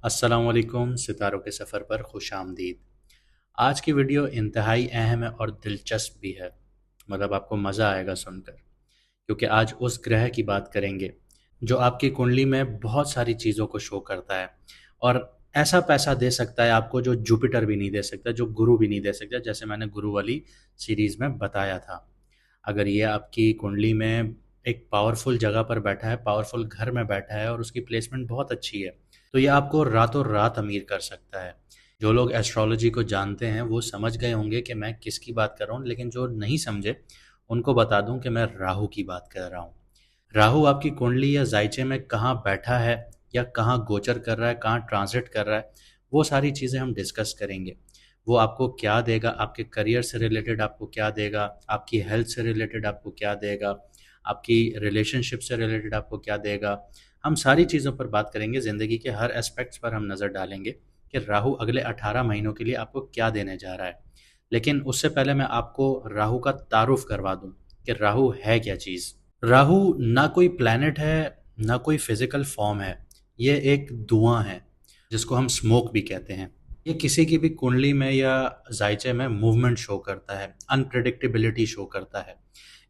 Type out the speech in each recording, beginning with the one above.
अस्सलामुअलैकुम सितारों के सफ़र पर खुश आमदीद। आज की वीडियो इंतहाई अहम है और दिलचस्प भी है। मतलब आपको मज़ा आएगा सुनकर, क्योंकि आज उस ग्रह की बात करेंगे जो आपकी कुंडली में बहुत सारी चीज़ों को शो करता है और ऐसा पैसा दे सकता है आपको जो जुपिटर भी नहीं दे सकता, जो गुरु भी नहीं दे सकता, जैसे मैंने गुरु वाली सीरीज़ में बताया था। अगर ये आपकी कुंडली में एक पावरफुल जगह पर बैठा है, पावरफुल घर में बैठा है और उसकी प्लेसमेंट बहुत अच्छी है, तो ये आपको रातों रात अमीर कर सकता है। जो लोग एस्ट्रोलॉजी को जानते हैं वो समझ गए होंगे कि मैं किसकी बात कर रहा हूँ, लेकिन जो नहीं समझे उनको बता दूं कि मैं राहु की बात कर रहा हूँ। राहु आपकी कुंडली या जायचे में कहाँ बैठा है या कहाँ गोचर कर रहा है, कहाँ ट्रांजिट कर रहा है, वो सारी चीज़ें हम डिस्कस करेंगे। वो आपको क्या देगा, आपके करियर से रिलेटेड आपको क्या देगा, आपकी हेल्थ से रिलेटेड आपको क्या देगा, आपकी रिलेशनशिप से रिलेटेड आपको क्या देगा। हम सारी चीज़ों पर बात करेंगे, ज़िंदगी के हर एस्पेक्ट्स पर हम नज़र डालेंगे कि राहु अगले 18 महीनों के लिए आपको क्या देने जा रहा है। लेकिन उससे पहले मैं आपको राहु का तारुफ करवा दूं कि राहु है क्या चीज़। राहु ना कोई प्लैनेट है, ना कोई फिजिकल फॉर्म है। ये एक धुआं है जिसको हम स्मोक भी कहते हैं। ये किसी की भी कुंडली में या जायचे में मूवमेंट शो करता है, अनप्रेडिक्टेबिलिटी शो करता है,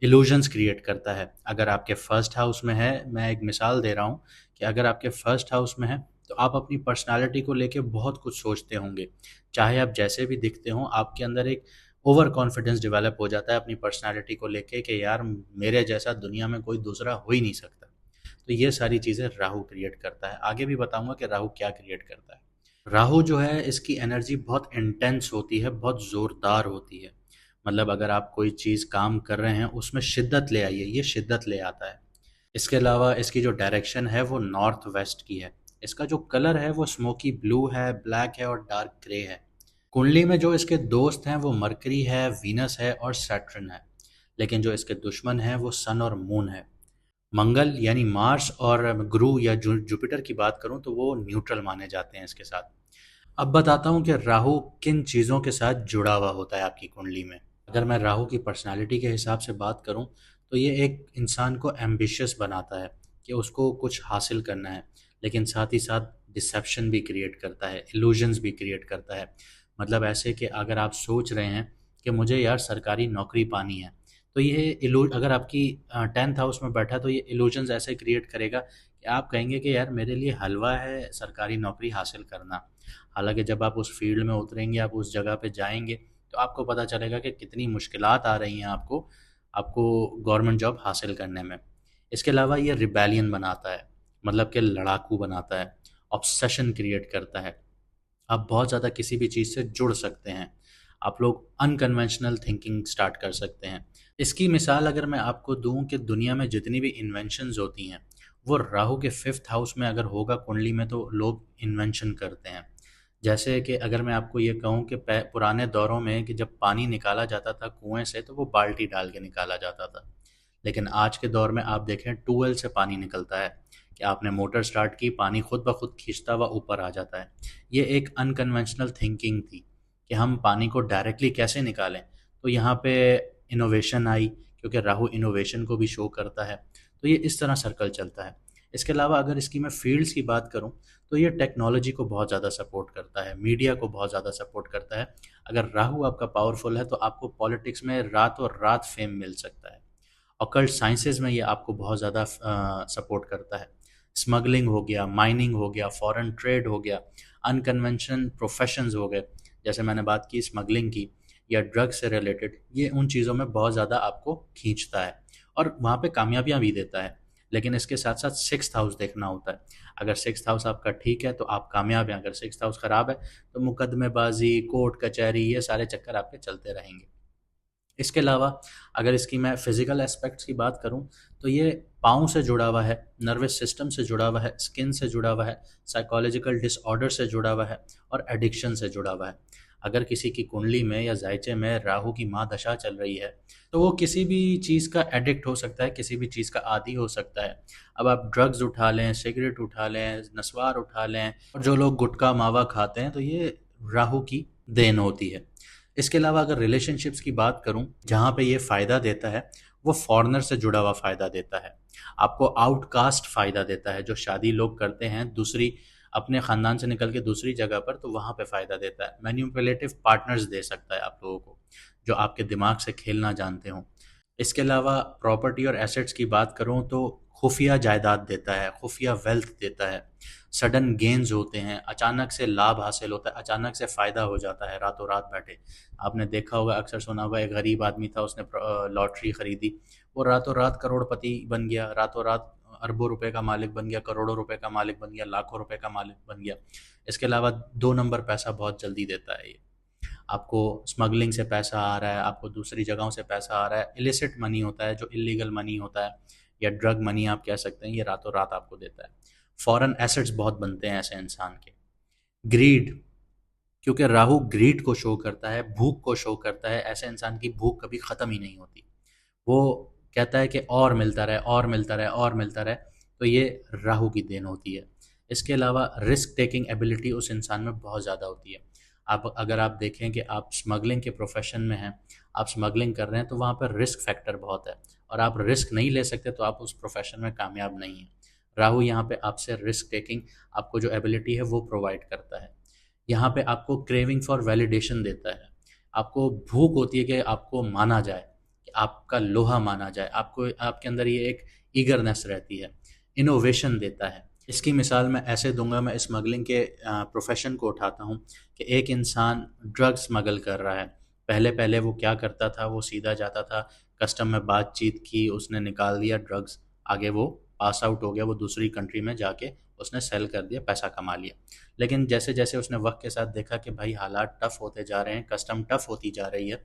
इल्यूजन्स क्रिएट करता है। अगर आपके फर्स्ट हाउस में है, मैं एक मिसाल दे रहा हूँ कि अगर आपके फर्स्ट हाउस में है तो आप अपनी पर्सनालिटी को लेके बहुत कुछ सोचते होंगे। चाहे आप जैसे भी दिखते हों, आपके अंदर एक ओवर कॉन्फिडेंस डेवलप हो जाता है अपनी पर्सनालिटी को लेके कि यार मेरे जैसा दुनिया में कोई दूसरा हो ही नहीं सकता। तो ये सारी चीज़ें राहु क्रिएट करता है। आगे भी बताऊंगा कि राहु क्या क्रिएट करता है। राहु जो है इसकी एनर्जी बहुत इंटेंस होती है, बहुत ज़ोरदार होती है। मतलब अगर आप कोई चीज़ काम कर रहे हैं उसमें शिद्दत ले आइए, ये शिद्दत ले आता है। इसके अलावा इसकी जो डायरेक्शन है वो नॉर्थ वेस्ट की है। इसका जो कलर है वो स्मोकी ब्लू है, ब्लैक है और डार्क ग्रे है। कुंडली में जो इसके दोस्त हैं वो मरकरी है, वीनस है और सैटर्न है। लेकिन जो इसके दुश्मन हैं वो सन और मून है। मंगल यानी मार्स और गुरु या जुपिटर की बात करूं तो वो न्यूट्रल माने जाते हैं इसके साथ। अब बताता हूँ कि राहु किन चीज़ों के साथ जुड़ा हुआ होता है आपकी कुंडली में। अगर मैं राहु की पर्सनालिटी के हिसाब से बात करूँ तो ये एक इंसान को एम्बिशियस बनाता है कि उसको कुछ हासिल करना है, लेकिन साथ ही साथ डिसेप्शन भी क्रिएट करता है, इल्यूजन्स भी क्रिएट करता है। मतलब ऐसे कि अगर आप सोच रहे हैं कि मुझे यार सरकारी नौकरी पानी है, तो ये अगर आपकी 10th हाउस में बैठा तो ये इल्यूजन्स ऐसे क्रिएट करेगा कि आप कहेंगे कि यार मेरे लिए हलवा है सरकारी नौकरी हासिल करना। हालांकि जब आप उस फील्ड में उतरेंगे, आप उस जगह पे जाएंगे, तो आपको पता चलेगा कि कितनी मुश्किलात आ रही हैं आपको आपको गवर्नमेंट जॉब हासिल करने में। इसके अलावा ये रिबेलियन बनाता है, मतलब कि लड़ाकू बनाता है, ऑब्सेशन क्रिएट करता है। आप बहुत ज़्यादा किसी भी चीज़ से जुड़ सकते हैं, आप लोग अनकन्वेंशनल थिंकिंग स्टार्ट कर सकते हैं। इसकी मिसाल अगर मैं आपको दूं कि दुनिया में जितनी भी इन्वेंशंस होती हैं वो राहु के 5th हाउस में अगर होगा कुंडली में तो लोग इन्वेंशन करते हैं। जैसे कि अगर मैं आपको ये कहूँ कि पुराने दौरों में कि जब पानी निकाला जाता था कुएं से तो वो बाल्टी डाल के निकाला जाता था। लेकिन आज के दौर में आप देखें ट्यूबवेल से पानी निकलता है कि आपने मोटर स्टार्ट की, पानी खुद ब खुद खींचता हुआ ऊपर आ जाता है। ये एक अनकन्वेंशनल थिंकिंग थी कि हम पानी को डायरेक्टली कैसे निकालें। तो यहाँ पे इनोवेशन आई, क्योंकि राहु इनोवेशन को भी शो करता है। तो ये इस तरह सर्कल चलता है। इसके अलावा अगर इसकी मैं फील्ड्स की बात करूँ तो ये टेक्नोलॉजी को बहुत ज़्यादा सपोर्ट करता है, मीडिया को बहुत ज़्यादा सपोर्ट करता है। अगर राहु आपका पावरफुल है तो आपको पॉलिटिक्स में रातों रात फेम मिल सकता है। ऑकल्ट साइंसेज में ये आपको बहुत ज़्यादा सपोर्ट करता है। स्मगलिंग हो गया, माइनिंग हो गया, फॉरेन ट्रेड हो गया, अनकन्वेंशन प्रोफेशंस हो गए, जैसे मैंने बात की स्मगलिंग की या ड्रग से रिलेटेड, ये उन चीज़ों में बहुत ज़्यादा आपको खींचता है और वहाँ पे कामयाबियाँ भी देता है। लेकिन इसके साथ साथ 6th हाउस देखना होता है। अगर 6th हाउस आपका ठीक है तो आप कामयाब हैं, अगर 6th हाउस ख़राब है तो मुकदमेबाजी, कोर्ट कचहरी, ये सारे चक्कर आपके चलते रहेंगे। इसके अलावा अगर इसकी मैं फिजिकल एस्पेक्ट्स की बात करूं तो ये पाँव से जुड़ा हुआ है, नर्वस सिस्टम से जुड़ा हुआ है, स्किन से जुड़ा हुआ है, साइकोलॉजिकल डिसऑर्डर से जुड़ा हुआ है और एडिक्शन से जुड़ा हुआ है। अगर किसी की कुंडली में या जायचे में राहु की महादशा चल रही है तो वो किसी भी चीज़ का एडिक्ट हो सकता है, किसी भी चीज़ का आदी हो सकता है। अब आप ड्रग्स उठा लें, सिगरेट उठा लें, नस्वार उठा लें, और जो लोग गुटखा मावा खाते हैं तो ये राहु की देन होती है। इसके अलावा अगर रिलेशनशिप्स की बात करूं जहां पे ये फ़ायदा देता है वो फॉरेनर से जुड़ा हुआ फ़ायदा देता है। आपको आउटकास्ट फ़ायदा देता है। जो शादी लोग करते हैं दूसरी अपने ख़ानदान से निकल के दूसरी जगह पर, तो वहाँ पे फ़ायदा देता है। मैनिपुलेटिव पार्टनर्स दे सकता है आप लोगों को, जो आपके दिमाग से खेलना जानते हों। इसके अलावा प्रॉपर्टी और एसेट्स की बात करूँ तो खुफिया जायदाद देता है, खुफिया वेल्थ देता है, सडन गेन्स होते हैं, अचानक से लाभ हासिल होता है, अचानक से फ़ायदा हो जाता है रातों रात बैठे। आपने देखा होगा, अक्सर सुना होगा, एक गरीब आदमी था, उसने लॉटरी खरीदी, वो रातों रात करोड़पति बन गया, रातों रात अरबों रुपए का मालिक बन गया, करोड़ों रुपए का मालिक बन गया, लाखों रुपए का मालिक बन गया। इसके अलावा 2 नंबर पैसा बहुत जल्दी देता है ये। आपको स्मगलिंग से पैसा आ रहा है, आपको दूसरी जगहों से पैसा आ रहा है, इलिसिट मनी होता है, जो इलीगल मनी होता है या ड्रग मनी आप कह सकते हैं, ये रातों रात आपको देता है। फॉरेन एसेट्स बहुत बनते हैं ऐसे इंसान के। ग्रीड, क्योंकि राहु ग्रीड को शो करता है, भूख को शो करता है, ऐसे इंसान की भूख कभी ख़त्म ही नहीं होती। वो कहता है कि और मिलता रहे, और मिलता रहे, और मिलता रहे, तो ये राहु की देन होती है। इसके अलावा रिस्क टेकिंग एबिलिटी उस इंसान में बहुत ज़्यादा होती है। आप अगर आप देखें कि आप स्मगलिंग के प्रोफेशन में हैं, आप स्मगलिंग कर रहे हैं, तो वहाँ पर रिस्क फैक्टर बहुत है, और आप रिस्क नहीं ले सकते तो आप उस प्रोफेशन में कामयाब नहीं हैं। राहु यहाँ पे आपसे रिस्क टेकिंग, आपको जो एबिलिटी है वो प्रोवाइड करता है। यहाँ पे आपको क्रेविंग फॉर वैलिडेशन देता है। आपको भूख होती है कि आपको माना जाए, कि आपका लोहा माना जाए, आपको आपके अंदर ये एक ईगरनेस रहती है। इनोवेशन देता है। इसकी मिसाल मैं ऐसे दूंगा, मैं स्मगलिंग के प्रोफेशन को उठाता हूँ कि एक इंसान ड्रग स्मगल कर रहा है। पहले पहले वो क्या करता था, वो सीधा जाता था, कस्टम में बातचीत की, उसने निकाल दिया ड्रग्स, आगे वो पास आउट हो गया, वो दूसरी कंट्री में जाके उसने सेल कर दिया, पैसा कमा लिया। लेकिन जैसे जैसे उसने वक्त के साथ देखा कि भाई हालात टफ होते जा रहे हैं, कस्टम टफ होती जा रही है,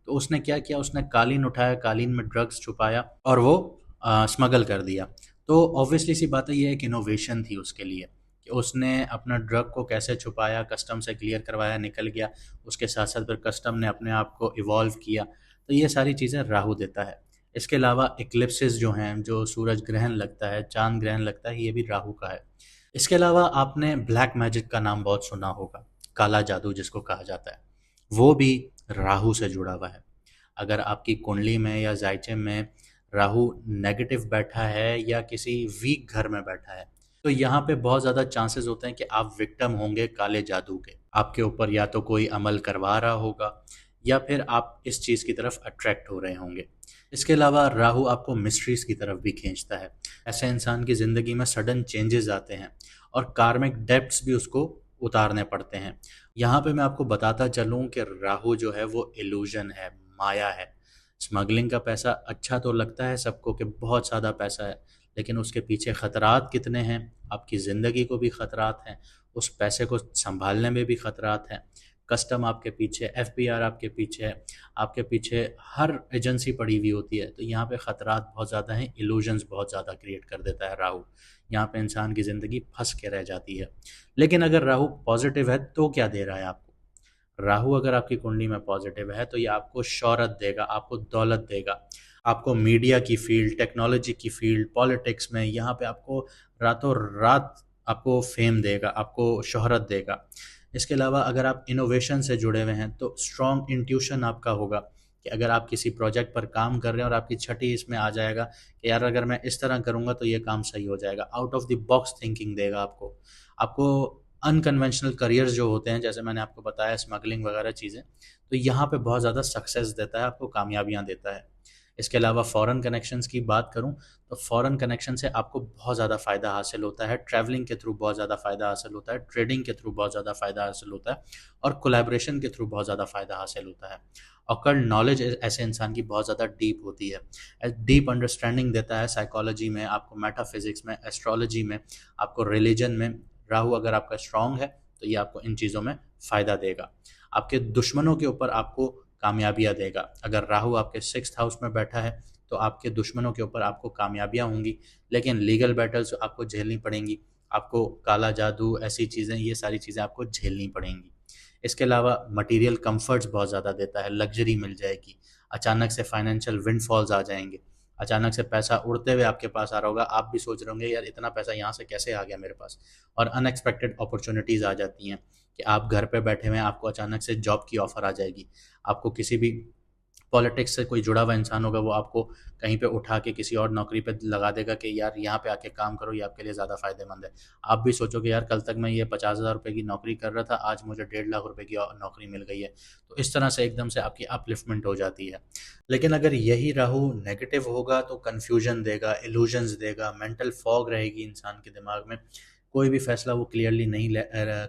तो उसने क्या किया, उसने कालीन उठाया, कालीन में ड्रग्स छुपाया और वो स्मगल कर दिया। तो ऑब्वियसली सी बात है, ये एक इनोवेशन थी उसके लिए, कि उसने अपना ड्रग को कैसे छुपाया, कस्टम से क्लियर करवाया, निकल गया, उसके साथ साथ फिर कस्टम ने अपने आप को इवॉल्व किया। तो ये सारी चीज़ें राहु देता है। इसके अलावा इक्लिप्सिस जो हैं, जो सूरज ग्रहण लगता है, चांद ग्रहण लगता है, ये भी राहु का है। इसके अलावा आपने ब्लैक मैजिक का नाम बहुत सुना होगा, काला जादू जिसको कहा जाता है, वो भी राहु से जुड़ा हुआ है। अगर आपकी कुंडली में या जायचे में राहु नेगेटिव बैठा है या किसी वीक घर में बैठा है, तो यहाँ पे बहुत ज़्यादा चांसेस होते हैं कि आप विक्टिम होंगे काले जादू के। आपके ऊपर या तो कोई अमल करवा रहा होगा, या फिर आप इस चीज़ की तरफ अट्रैक्ट हो रहे होंगे। इसके अलावा राहु आपको मिस्ट्रीज की तरफ भी खींचता है। ऐसे इंसान की ज़िंदगी में सडन चेंजेस आते हैं और कार्मिक डेब्ट्स भी उसको उतारने पड़ते हैं। यहाँ पे मैं आपको बताता चलूँ कि राहु जो है वो इल्यूजन है, माया है। स्मगलिंग का पैसा अच्छा तो लगता है सबको कि बहुत ज़्यादा पैसा है, लेकिन उसके पीछे ख़तरात कितने हैं, आपकी ज़िंदगी को भी ख़तरात हैं, उस पैसे को संभालने में भी ख़तरात हैं। कस्टम आपके पीछे, एफबीआर आपके पीछे है, आपके पीछे हर एजेंसी पड़ी हुई होती है। तो यहाँ पे ख़तरात बहुत ज़्यादा हैं, इल्यूजन्स बहुत ज़्यादा क्रिएट कर देता है राहु। यहाँ पे इंसान की ज़िंदगी फंस के रह जाती है। लेकिन अगर राहु पॉजिटिव है तो क्या दे रहा है आपको? राहु अगर आपकी कुंडली में पॉजिटिव है तो ये आपको शौहरत देगा, आपको दौलत देगा, आपको मीडिया की फील्ड, टेक्नोलॉजी की फील्ड, पॉलिटिक्स में, यहाँ पे आपको रातों रात आपको फेम देगा, आपको शोहरत देगा। इसके अलावा अगर आप इनोवेशन से जुड़े हुए हैं तो स्ट्रॉन्ग इंट्यूशन आपका होगा, कि अगर आप किसी प्रोजेक्ट पर काम कर रहे हैं और आपकी छठी इसमें आ जाएगा कि यार अगर मैं इस तरह करूँगा तो ये काम सही हो जाएगा, out of the box thinking देगा आपको। आपको अनकन्वेंशनल करियर्स जो होते हैं, जैसे मैंने आपको बताया स्मगलिंग वगैरह चीज़ें, तो यहाँ पे बहुत ज़्यादा सक्सेस देता है, आपको कामयाबियाँ देता है। इसके अलावा फॉरेन कनेक्शंस की बात करूँ तो फॉरेन कनेक्शन से आपको बहुत ज़्यादा फ़ायदा हासिल होता है, ट्रैवलिंग के थ्रू बहुत ज़्यादा फ़ायदा हासिल होता है, ट्रेडिंग के थ्रू बहुत ज़्यादा फ़ायदा हासिल होता है, और कोलैबोरेशन के थ्रू बहुत ज़्यादा फ़ायदा हासिल होता है। ऑकल्ट नॉलेज ऐसे इंसान की बहुत ज़्यादा डीप होती है, डीप अंडरस्टैंडिंग देता है साइकोलॉजी में, आपको मेटाफिजिक्स में, एस्ट्रोलॉजी में, आपको रिलीजन में। राहु अगर आपका स्ट्रांग है तो ये आपको इन चीज़ों में फ़ायदा देगा। आपके दुश्मनों के ऊपर आपको कामयाबियाँ देगा। अगर राहु आपके 6th हाउस में बैठा है तो आपके दुश्मनों के ऊपर आपको कामयाबियाँ होंगी, लेकिन लीगल बैटल्स आपको झेलनी पड़ेंगी, आपको काला जादू, ऐसी चीज़ें, ये सारी चीज़ें आपको झेलनी पड़ेंगी। इसके अलावा मटेरियल कंफर्ट्स बहुत ज़्यादा देता है, लग्जरी मिल जाएगी, अचानक से फाइनेंशियल विंडफॉल्स आ जाएंगे, अचानक से पैसा उड़ते हुए आपके पास आ रहा होगा, आप भी सोच रहे होंगे यार इतना पैसा यहाँ से कैसे आ गया मेरे पास। और अनएक्सपेक्टेड अपॉर्चुनिटीज़ आ जाती हैं कि आप घर पे बैठे हुए हैं, आपको अचानक से जॉब की ऑफ़र आ जाएगी, आपको किसी भी पॉलिटिक्स से कोई जुड़ा हुआ इंसान होगा, वो आपको कहीं पे उठा के किसी और नौकरी पे लगा देगा कि यार यहाँ पे आके काम करो, ये आपके लिए ज़्यादा फ़ायदेमंद है। आप भी सोचोगे यार कल तक मैं ये 50,000 रुपये की नौकरी कर रहा था, आज मुझे 1,50,000 रुपये की नौकरी मिल गई है। तो इस तरह से एकदम से आपकी अपलिफ्टमेंट हो जाती है। लेकिन अगर यही राहु नेगेटिव होगा तो कन्फ्यूजन देगा, इल्यूजन्स देगा, मेंटल फॉग रहेगी इंसान के दिमाग में, कोई भी फैसला वो क्लियरली नहीं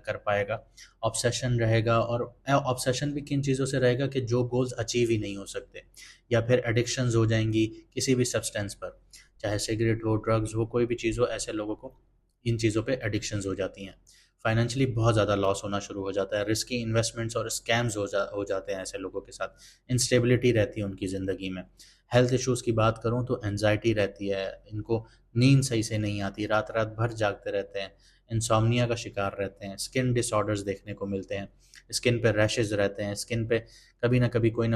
कर पाएगा। ऑब्सेशन रहेगा, और ऑब्सेशन भी किन चीज़ों से रहेगा कि जो गोल्स अचीव ही नहीं हो सकते, या फिर एडिक्शंस हो जाएंगी किसी भी सब्सटेंस पर, चाहे सिगरेट हो, ड्रग्स हो, कोई भी चीज़ हो, ऐसे लोगों को इन चीज़ों पे एडिक्शंस हो जाती हैं। फाइनेंशियली बहुत ज़्यादा लॉस होना शुरू हो जाता है, रिस्की इन्वेस्टमेंट्स और स्कैम्स हो जाते हैं ऐसे लोगों के साथ, इंस्टेबिलिटी रहती है उनकी ज़िंदगी में। हेल्थ इश्यूज़ की बात करूँ तो एनजाइटी रहती है, इनको नींद सही से नहीं आती, रात रात भर जागते रहते हैं, इंसोम्निया का शिकार रहते हैं, स्किन डिसऑर्डर्स देखने को मिलते हैं, स्किन पे रैशेज़ रहते हैं, स्किन पे कभी ना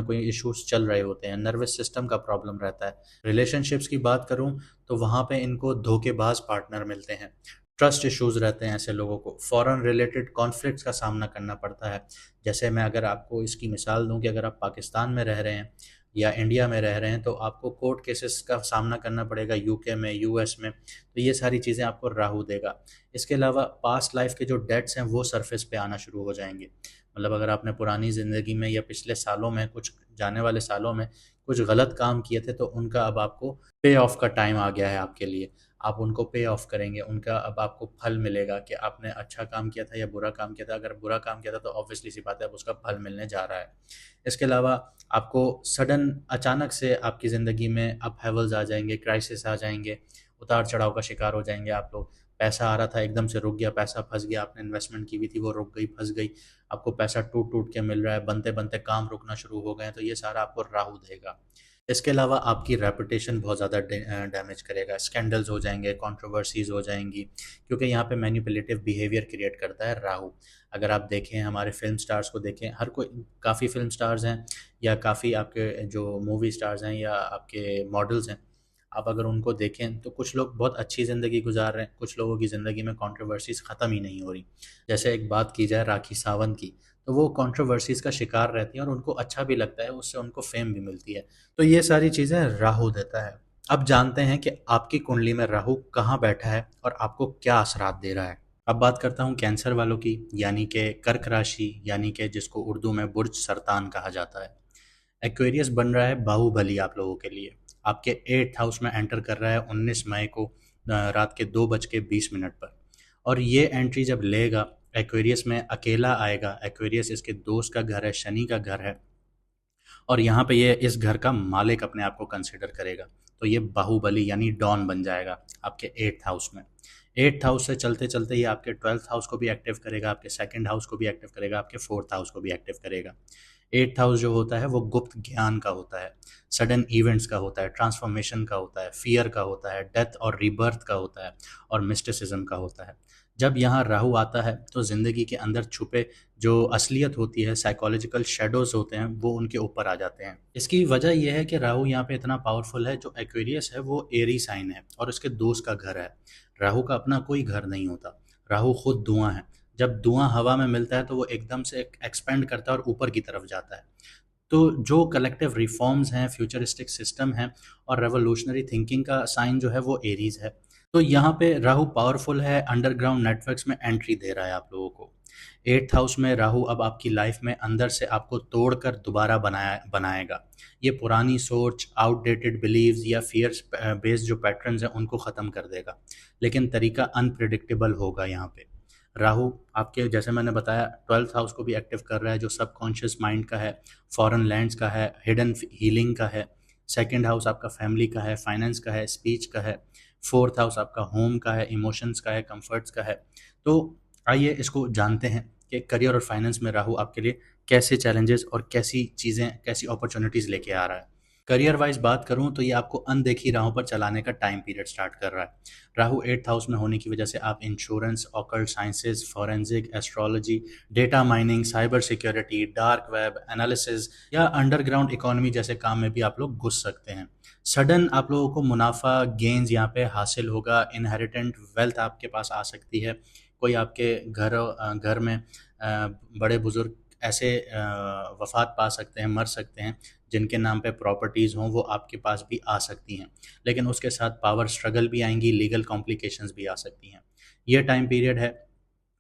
कोई इश्यूज़ चल रहे होते हैं, नर्वस सिस्टम का प्रॉब्लम रहता है। रिलेशनशिप्स की बात करूँ तो वहाँ पे इनको धोखेबाज पार्टनर मिलते हैं, ट्रस्ट इश्यूज़ रहते हैं ऐसे लोगों को, फॉरेन रिलेटेड कॉन्फ्लिक्ट्स का सामना करना पड़ता है। जैसे मैं अगर आपको इसकी मिसाल दूँ कि अगर आप पाकिस्तान में रह रहे हैं या इंडिया में रह रहे हैं, तो आपको कोर्ट केसेस का सामना करना पड़ेगा यूके में, यूएस में, तो ये सारी चीज़ें आपको राहु देगा। इसके अलावा पास्ट लाइफ के जो डेट्स हैं वो सरफेस पे आना शुरू हो जाएंगे। मतलब अगर आपने पुरानी ज़िंदगी में या पिछले सालों में, कुछ जाने वाले सालों में कुछ गलत काम किए थे, तो उनका अब आपको पे ऑफ का टाइम आ गया है आपके लिए। आप उनको पे ऑफ करेंगे, उनका अब आपको फल मिलेगा कि आपने अच्छा काम किया था या बुरा काम किया था। अगर बुरा काम किया था तो ऑब्वियसली सी बात है अब उसका फल मिलने जा रहा है। इसके अलावा आपको सडन अचानक से आपकी ज़िंदगी में अपहेवल्स आ जाएंगे, क्राइसिस आ जाएंगे, उतार चढ़ाव का शिकार हो जाएंगे आप लोग। पैसा आ रहा था एकदम से रुक गया, पैसा फंस गया, आपने इन्वेस्टमेंट की हुई थी वो रुक गई, फंस गई, आपको पैसा टूट टूट के मिल रहा है, बनते बनते काम रुकना शुरू हो गए हैं, तो ये सारा आपको राहु देगा। इसके अलावा आपकी रेपुटेशन बहुत ज़्यादा डैमेज करेगा, स्कैंडल्स हो जाएंगे, कंट्रोवर्सीज़ हो जाएंगी, क्योंकि यहाँ पे मैनिपुलेटिव बिहेवियर क्रिएट करता है राहु। अगर आप देखें हमारे फिल्म स्टार्स को देखें, हर कोई, काफ़ी फिल्म स्टार्स हैं या काफ़ी आपके जो मूवी स्टार्स हैं या आपके मॉडल्स हैं, आप अगर उनको देखें तो कुछ लोग बहुत अच्छी ज़िंदगी गुजार रहे हैं, कुछ लोगों की ज़िंदगी में कंट्रोवर्सीज़ ख़त्म ही नहीं हो रही। जैसे एक बात की जाए राखी सावंत की, तो वो कंट्रोवर्सीज़ का शिकार रहती हैं और उनको अच्छा भी लगता है, उससे उनको फेम भी मिलती है। तो ये सारी चीज़ें राहु देता है। अब जानते हैं कि आपकी कुंडली में राहु कहाँ बैठा है और आपको क्या असरात दे रहा है। अब बात करता हूँ कैंसर वालों की, यानी कि कर्क राशि, यानी कि जिसको उर्दू में बुर्ज सरतान कहा जाता है। एक्वेरियस बन रहा है बाहुबली आप लोगों के लिए। आपके 8th हाउस में एंटर कर रहा है 19 मई को रात के 2:20 पर। और ये एंट्री जब लेगा, एक्वेरियस में अकेला आएगा। एक्वेरियस इसके दोस्त का घर है, शनि का घर है, और यहाँ पे ये इस घर का मालिक अपने आप को कंसिडर करेगा। तो ये बाहुबली यानी डॉन बन जाएगा आपके 8th हाउस में। 8th हाउस से चलते चलते ये आपके 12th हाउस को भी एक्टिव करेगा, आपके 2nd हाउस को भी एक्टिव करेगा, आपके 4th हाउस को भी एक्टिव करेगा। 8th हाउस जो होता है वो गुप्त ज्ञान का होता है, सडन इवेंट्स का होता है, ट्रांसफॉर्मेशन का होता है, फियर का होता है, डेथ और रीबर्थ का होता है, और मिस्टिसिज्म का होता है। जब यहाँ राहु आता है तो ज़िंदगी के अंदर छुपे जो असलियत होती है, साइकोलॉजिकल शेडोज़ होते हैं, वो उनके ऊपर आ जाते हैं। इसकी वजह ये है कि राहु यहाँ पे इतना पावरफुल है, जो एक्वेरियस है वो एरी साइन है और उसके दोस्त का घर है। राहु का अपना कोई घर नहीं होता, राहु खुद धुआं है। जब धुआं हवा में मिलता है तो वो एकदम से एक्सपेंड करता है और ऊपर की तरफ जाता है। तो जो कलेक्टिव रिफॉर्म्स हैं, फ्यूचरिस्टिक सिस्टम है और रेवोल्यूशनरी थिंकिंग का साइन जो है वो एरीज है। तो यहाँ पे राहु पावरफुल है, अंडरग्राउंड नेटवर्क्स में एंट्री दे रहा है आप लोगों को। 8th हाउस में राहु अब आपकी लाइफ में अंदर से आपको तोड़कर दोबारा बनाएगा। ये पुरानी सोच, आउटडेटेड बिलीव्स या फियर्स बेस्ड जो पैटर्न्स हैं उनको ख़त्म कर देगा, लेकिन तरीका अनप्रिडिक्टेबल होगा। यहाँ पे राहु आपके, जैसे मैंने बताया, 12th हाउस को भी एक्टिव कर रहा है, जो सबकॉन्शियस माइंड का है, फॉरेन लैंड्स का है, हिडन हीलिंग का है। 2nd हाउस आपका फैमिली का है, फाइनेंस का है, स्पीच का है। 4th हाउस आपका होम का है, इमोशंस का है, कंफर्ट्स का है। तो आइए इसको जानते हैं कि करियर और फाइनेंस में राहु आपके लिए कैसे चैलेंजेस और कैसी चीज़ें, कैसी अपॉर्चुनिटीज़ लेके आ रहा है। करियर वाइज बात करूं तो ये आपको अनदेखी राहों पर चलाने का टाइम पीरियड स्टार्ट कर रहा है। राहु 8th हाउस में होने की वजह से आप insurance, occult sciences, forensic, astrology, data mining, cyber security, dark web analysis या अंडरग्राउंड इकोनॉमी जैसे काम में भी आप लोग घुस सकते हैं। सडन आप लोगों को मुनाफा, गेन्स यहाँ पे हासिल होगा, इनहेरिटेंट वेल्थ आपके पास आ सकती है। कोई आपके घर में बड़े बुजुर्ग ऐसे वफात पा सकते हैं, मर सकते हैं, जिनके नाम पे प्रॉपर्टीज़ हों वो आपके पास भी आ सकती हैं, लेकिन उसके साथ पावर स्ट्रगल भी आएंगी, लीगल कॉम्प्लिकेशंस भी आ सकती हैं। ये टाइम पीरियड है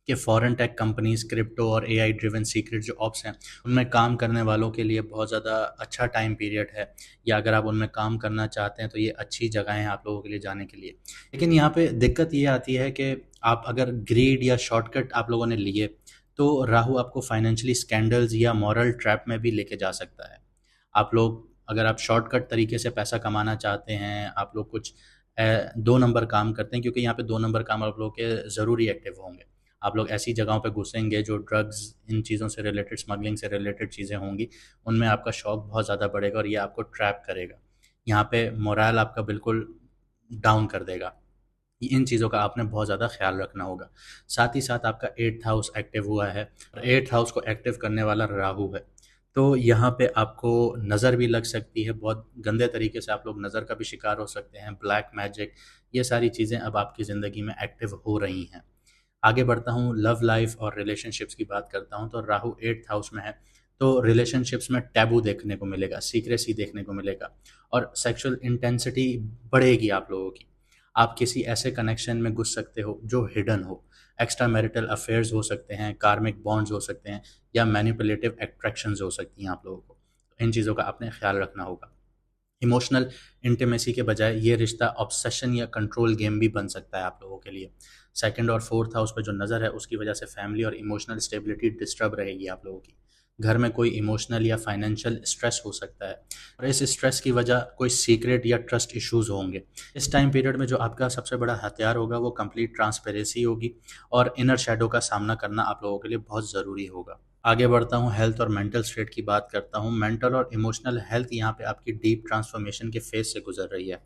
कि फॉरेन टेक कंपनीज, क्रिप्टो और एआई ड्रिवन सीक्रेट जो ऑप्स हैं, उनमें काम करने वालों के लिए बहुत ज़्यादा अच्छा टाइम पीरियड है, या अगर आप उनमें काम करना चाहते हैं तो ये अच्छी जगह हैं आप लोगों के लिए जाने के लिए। लेकिन यहाँ पे दिक्कत ये आती है कि आप अगर ग्रीड या शॉर्टकट आप लोगों ने लिए तो राहु आपको फाइनेंशियली स्कैंडल्स या मॉरल ट्रैप में भी लेके जा सकता है। आप लोग, अगर आप शॉर्टकट तरीके से पैसा कमाना चाहते हैं, आप लोग कुछ 2 नंबर काम करते हैं, क्योंकि यहाँ पे 2 नंबर काम आप लोगों के ज़रूरी एक्टिव होंगे। आप लोग ऐसी जगहों पे घुसेंगे जो ड्रग्स, इन चीज़ों से रिलेटेड, स्मगलिंग से रिलेटेड चीज़ें होंगी, उनमें आपका शौक बहुत ज़्यादा बढ़ेगा और ये आपको ट्रैप करेगा। यहाँ पे मोरल आपका बिल्कुल डाउन कर देगा। इन चीज़ों का आपने बहुत ज़्यादा ख्याल रखना होगा। साथ ही साथ आपका 8th हाउस एक्टिव हुआ है और 8th हाउस को एक्टिव करने वाला राहु है। तो यहाँ पे आपको नज़र भी लग सकती है, बहुत गंदे तरीके से आप लोग नज़र का भी शिकार हो सकते हैं, ब्लैक मैजिक, ये सारी चीज़ें अब आपकी ज़िंदगी में एक्टिव हो रही हैं। आगे बढ़ता हूँ, लव लाइफ और रिलेशनशिप्स की बात करता हूँ, तो राहु 8th हाउस में है, तो रिलेशनशिप्स में टैबू देखने को मिलेगा, सीक्रेसी देखने को मिलेगा और सेक्सुअल इंटेंसिटी बढ़ेगी आप लोगों की। आप किसी ऐसे कनेक्शन में घुस सकते हो जो हिडन हो, एक्स्ट्रा मैरिटल अफेयर्स हो सकते हैं, कार्मिक बॉन्ड्स हो सकते हैं, या मैनिपुलेटिव अट्रैक्शंस हो सकती हैं आप लोगों को। तो इन चीज़ों का आपने ख्याल रखना होगा। इमोशनल इंटीमेसी के बजाय ये रिश्ता ऑब्सेशन या कंट्रोल गेम भी बन सकता है आप लोगों के लिए। सेकंड और फोर्थ हाउस पे जो नज़र है उसकी वजह से फैमिली और इमोशनल स्टेबिलिटी डिस्टर्ब रहेगी आप लोगों की। घर में कोई इमोशनल या फाइनेंशियल स्ट्रेस हो सकता है और इस स्ट्रेस की वजह कोई सीक्रेट या ट्रस्ट इश्यूज होंगे। इस टाइम पीरियड में जो आपका सबसे बड़ा हथियार होगा वो कंप्लीट ट्रांसपेरेंसी होगी और इनर शैडो का सामना करना आप लोगों के लिए बहुत ज़रूरी होगा। आगे बढ़ता हूँ, हेल्थ और मेंटल स्टेट की बात करता हूँ। मेंटल और इमोशनल हेल्थ यहाँ पे आपकी डीप ट्रांसफॉर्मेशन के फेज से गुजर रही है।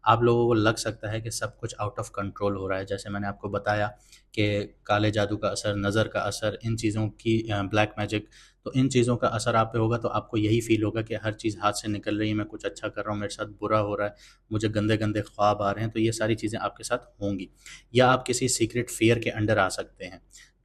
आप लोगों को लग सकता है कि सब कुछ आउट ऑफ कंट्रोल हो रहा है, जैसे मैंने आपको बताया कि काले जादू का असर, नज़र का असर, इन चीज़ों की ब्लैक मैजिक, तो इन चीज़ों का असर आप पे होगा तो आपको यही फील होगा कि हर चीज़ हाथ से निकल रही है, मैं कुछ अच्छा कर रहा हूँ, मेरे साथ बुरा हो रहा है, मुझे गंदे गंदे ख्वाब आ रहे हैं, तो ये सारी चीज़ें आपके साथ होंगी। या आप किसी सीक्रेट फियर के अंडर आ सकते हैं।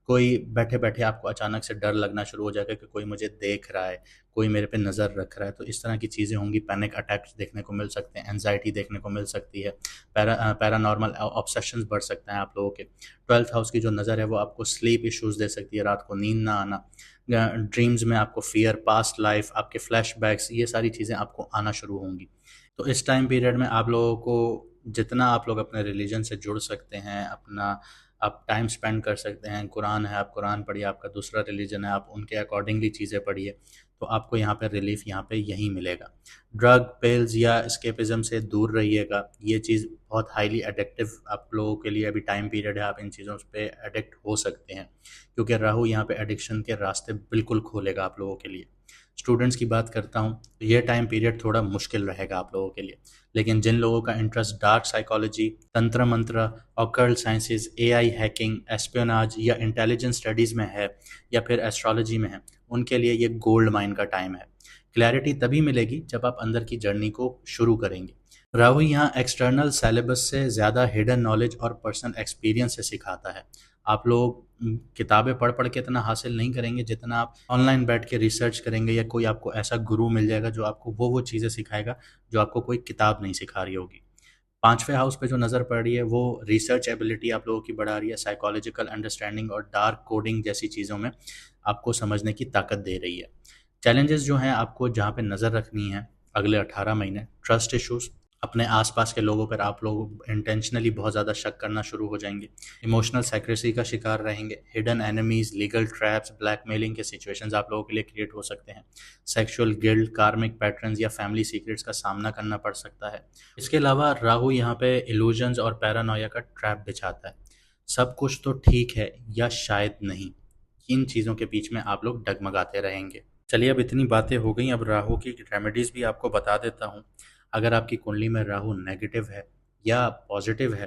कोई बैठे-बैठे आपको अचानक से डर लगना शुरू हो जाएगा कि कोई मुझे देख रहा है, कोई मेरे पे नज़र रख रहा है, तो इस तरह की चीज़ें होंगी। पैनिक अटैक्स देखने को मिल सकते हैं, एंग्ज़ायटी देखने को मिल सकती है, पैरानॉर्मल ऑब्सेशंस बढ़ सकते हैं आप लोगों के। 12th हाउस की जो नज़र है वो आपको स्लीप इश्यूज़ दे सकती है, रात को नींद ना आना, ड्रीम्स में आपको फ़ियर, पास्ट लाइफ़, आपके फ्लैशबैक्स, ये सारी चीज़ें आपको आना शुरू होंगी। तो इस टाइम पीरियड में आप लोगों को जितना आप लोग अपने रिलीजन से जुड़ सकते हैं, अपना आप टाइम स्पेंड कर सकते हैं। कुरान है, आप कुरान पढ़िए, आपका दूसरा रिलीजन है, आप उनके अकॉर्डिंगली चीज़ें पढ़िए, तो आपको यहाँ पे रिलीफ यहाँ पे यहीं मिलेगा। ड्रग, पिल्स या एस्केपिज़्म से दूर रहिएगा, ये चीज़ बहुत हाईली एडिक्टिव आप लोगों के लिए अभी टाइम पीरियड है, आप इन चीज़ों पे एडिक्ट हो सकते हैं, क्योंकि राहु यहाँ पे एडिक्शन के रास्ते बिल्कुल खोलेगा आप लोगों के लिए। स्टूडेंट्स की बात करता हूँ, तो ये टाइम पीरियड थोड़ा मुश्किल रहेगा आप लोगों के लिए, लेकिन जिन लोगों का इंटरेस्ट डार्क साइकोलॉजी, तंत्र मंत्र, occult sciences, AI hacking, espionage या इंटेलिजेंस स्टडीज़ में है, या फिर एस्ट्रोलॉजी में है, उनके लिए ये गोल्ड माइन का टाइम है। क्लैरिटी तभी मिलेगी जब आप अंदर की जर्नी को शुरू करेंगे। राहु यहाँ एक्सटर्नल सिलेबस से ज़्यादा हिडन नॉलेज और पर्सनल एक्सपीरियंस से सिखाता है। आप लोग किताबें पढ़ पढ़ के इतना हासिल नहीं करेंगे जितना आप ऑनलाइन बैठ के रिसर्च करेंगे, या कोई आपको ऐसा गुरु मिल जाएगा जो आपको वो चीज़ें सिखाएगा जो आपको कोई किताब नहीं सिखा रही होगी। 5वें हाउस पे जो नज़र पड़ रही है वो रिसर्च एबिलिटी आप लोगों की बढ़ा रही है, साइकोलॉजिकल अंडरस्टैंडिंग और डार्क कोडिंग जैसी चीज़ों में आपको समझने की ताकत दे रही है। चैलेंजेस जो हैं आपको जहाँ पे नज़र रखनी है अगले 18 महीने, ट्रस्ट इश्यूज़, अपने आसपास के लोगों पर आप लोग इंटेंशनली बहुत ज़्यादा शक करना शुरू हो जाएंगे, इमोशनल सेक्रेसी का शिकार रहेंगे, hidden enemies, legal traps, blackmailing के सिचुएशंस आप लोगों के लिए क्रिएट हो सकते हैं, सेक्सुअल गिल्ट, कार्मिक पैटर्न्स या फैमिली सीक्रेट्स का सामना करना पड़ सकता है। इसके अलावा राहु यहाँ पे इल्यूजन्स और पैरानोया का ट्रैप बिछाता है। सब कुछ तो ठीक है या शायद नहीं, इन चीज़ों के बीच में आप लोग डगमगाते रहेंगे। चलिए, अब इतनी बातें हो गई, अब राहु की रेमेडीज़ भी आपको बता देता हूँ। अगर आपकी कुंडली में राहु नेगेटिव है या पॉजिटिव है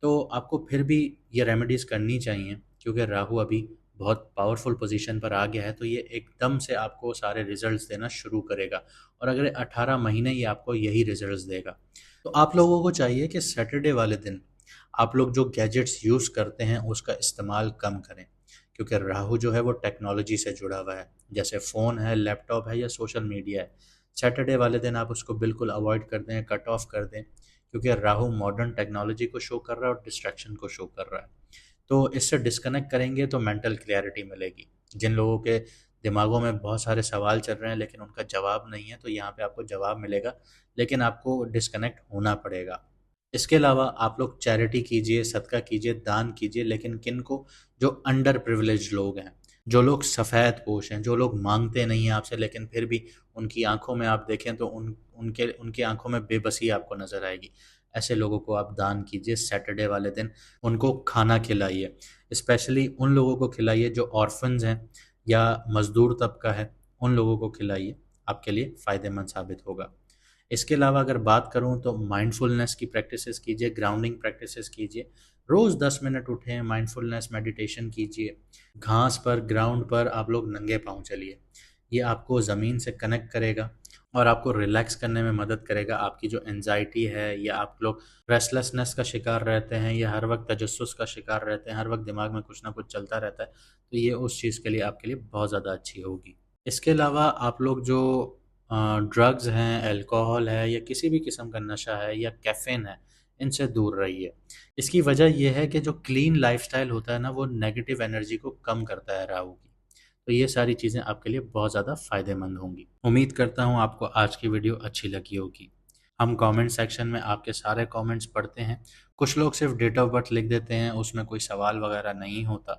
तो आपको फिर भी ये रेमेडीज़ करनी चाहिए, क्योंकि राहु अभी बहुत पावरफुल पोजीशन पर आ गया है, तो ये एकदम से आपको सारे रिजल्ट्स देना शुरू करेगा और अगले 18 महीने ये आपको यही रिजल्ट्स देगा। तो आप लोगों को चाहिए कि सैटरडे वाले दिन आप लोग जो गैजेट्स यूज़ करते हैं उसका इस्तेमाल कम करें, क्योंकि राहु जो है वो टेक्नोलॉजी से जुड़ा हुआ है, जैसे फ़ोन है, लैपटॉप है या सोशल मीडिया है। सैटरडे वाले दिन आप उसको बिल्कुल अवॉइड कर दें, कट ऑफ कर दें, क्योंकि राहु मॉडर्न टेक्नोलॉजी को शो कर रहा है और डिस्ट्रैक्शन को शो कर रहा है। तो इससे डिस्कनेक्ट करेंगे तो मेंटल क्लैरिटी मिलेगी। जिन लोगों के दिमागों में बहुत सारे सवाल चल रहे हैं लेकिन उनका जवाब नहीं है, तो यहाँ पे आपको जवाब मिलेगा, लेकिन आपको डिस्कनेक्ट होना पड़ेगा। इसके अलावा आप लोग चैरिटी कीजिए, सदका कीजिए, दान कीजिए, लेकिन किन को? जो अंडर प्रिविलेज्ड लोग हैं, जो लोग सफ़ेद पोश हैं, जो लोग मांगते नहीं हैं आपसे लेकिन फिर भी उनकी आंखों में आप देखें तो उनके उनकी आंखों में बेबसी आपको नज़र आएगी। ऐसे लोगों को आप दान कीजिए सैटरडे वाले दिन, उनको खाना खिलाइए। स्पेशली उन लोगों को खिलाइए जो ऑर्फन्स हैं या मज़दूर तबका है, उन लोगों को खिलाइए, आपके लिए फ़ायदेमंद साबित होगा। इसके अलावा अगर बात करूँ तो माइंडफुलनेस की प्रैक्टिसेस कीजिए, ग्राउंडिंग प्रैक्टिसेस कीजिए। रोज़ 10 मिनट उठें, माइंडफुलनेस मेडिटेशन कीजिए। घास पर, ग्राउंड पर आप लोग नंगे पाँव चलिए। ये आपको ज़मीन से कनेक्ट करेगा और आपको रिलैक्स करने में मदद करेगा। आपकी जो एंजाइटी है या आप लोग रेस्टलेसनेस का शिकार रहते हैं या हर वक्त तजस्सुस का शिकार रहते हैं, हर वक्त दिमाग में कुछ ना कुछ चलता रहता है, तो ये उस चीज़ के लिए आपके लिए बहुत ज़्यादा अच्छी होगी। इसके अलावा आप लोग जो ड्रग्स हैं, अल्कोहल है या किसी भी किस्म का नशा है या कैफ़ीन है, इनसे दूर रहिए। इसकी वजह ये है कि जो क्लीन लाइफ़स्टाइल होता है ना, वो नेगेटिव एनर्जी को कम करता है राहु की। तो ये सारी चीज़ें आपके लिए बहुत ज़्यादा फ़ायदेमंद होंगी। उम्मीद करता हूँ आपको आज की वीडियो अच्छी लगी होगी। हम कमेंट सेक्शन में आपके सारे कमेंट्स पढ़ते हैं। कुछ लोग सिर्फ़ डेट ऑफ़ बर्थ लिख देते हैं, उसमें कोई सवाल वगैरह नहीं होता।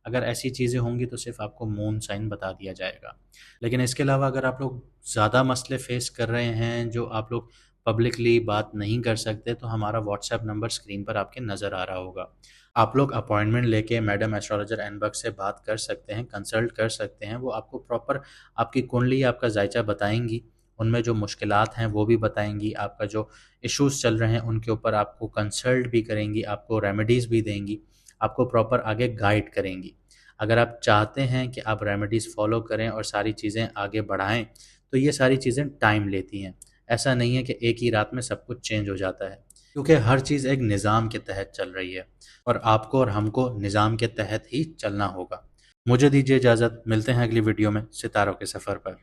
अगर ऐसी चीज़ें होंगी तो सिर्फ़ आपको मून साइन बता दिया जाएगा। लेकिन इसके अलावा अगर आप लोग ज़्यादा मसले फ़ेस कर रहे हैं, जो आप लोग पब्लिकली बात नहीं कर सकते, तो हमारा व्हाट्सएप नंबर स्क्रीन पर आपके नज़र आ रहा होगा। आप लोग अपॉइंटमेंट लेके मैडम एस्ट्रोलॉजर एनबक्स से बात कर सकते हैं, कंसल्ट कर सकते हैं। वो आपको प्रॉपर आपकी कुंडली, आपका जायचा बताएँगी, उनमें जो मुश्किलात हैं वो भी बताएँगी, आपका जो इश्यूज़ चल रहे हैं उनके ऊपर आपको कंसल्ट भी करेंगी, आपको रेमेडीज़ भी देंगी, आपको प्रॉपर आगे गाइड करेंगी। अगर आप चाहते हैं कि आप रेमेडीज़ फ़ॉलो करें और सारी चीज़ें आगे बढ़ाएँ, तो ये सारी चीज़ें टाइम लेती हैं। ऐसा नहीं है कि एक ही रात में सब कुछ चेंज हो जाता है, क्योंकि हर चीज़ एक निज़ाम के तहत चल रही है और आपको और हमको निज़ाम के तहत ही चलना होगा। मुझे दीजिए इजाज़त, मिलते हैं अगली वीडियो में सितारों के सफ़र पर।